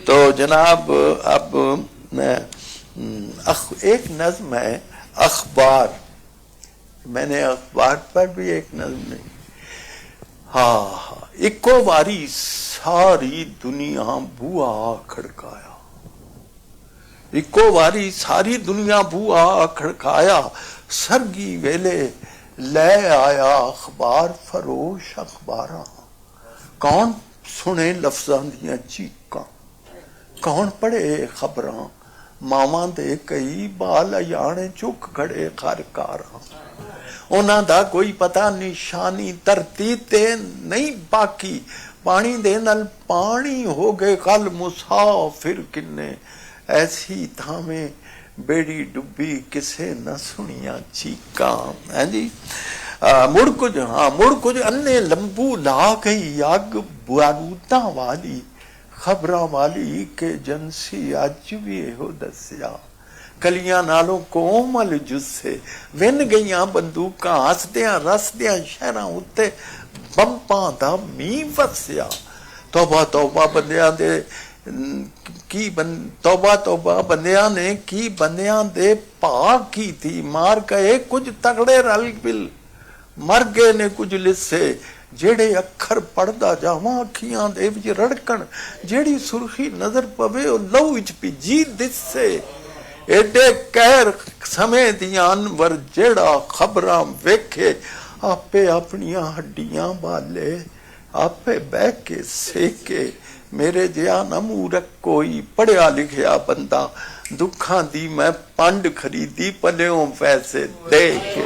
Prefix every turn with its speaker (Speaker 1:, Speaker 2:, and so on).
Speaker 1: तो जनाब अब मैं एक नज्म है अखबार, मैंने अखबार पर भी एक नज्म नहीं। हाँ, इको वारी सारी दुनिया बुआ खड़काया, इको वारी सारी दुनिया बुआ खड़काया, सरगी वेले ले आया अखबार फरोश अखबारा। कौन सुने लफ्जां दियां चीकां, कौन पढ़े खबरां, मावां दे कई बाल अयाने चुक खड़े खरकारां। उन्हां दा कोई पता निशानी धरती ते नहीं बाकी, पानी दे नाल पानी हो गए कल मुसाफिर किन्ने, ऐसी थावें बेड़ी डुबी किसे न सुनिया चीकां। है जी, मुड़ कुछ मुड़ कुछ अन्ने लंबू ला गई अग बारूदां वाली, खबरां वाली के जनसी अज भी एहो दसिया। कलियां नालों कोमल जुस्से विन गईयां बंदूकां, हसदियां रसदियां शहरां उत्ते बंपां दा मींह वसिया। तौबा तौबा बंदियां दे की तौबा तौबा बंदियां ने की बंदियां दे भा की थी, मार गए कुछ तगड़े रल बिल, मर गए ने कुछ लिस्से। जेड़े अखर पढ़दा जावां अखियां दे विच रड़कण, जेड़ी सुर्खी नजर पवे ओ लहू विच भिजी दिसे। एडे कहर समय दियां अनवर जेड़ा खबरां वेखे, आपे अपनियां हड्डियां बाले, आपे बह के सेके। मेरे जिहा ना मूरख कोई पढ़िया लिखिया बंदा, दुखां दी मैं पंड खरीदी पल्यों पैसे दे के।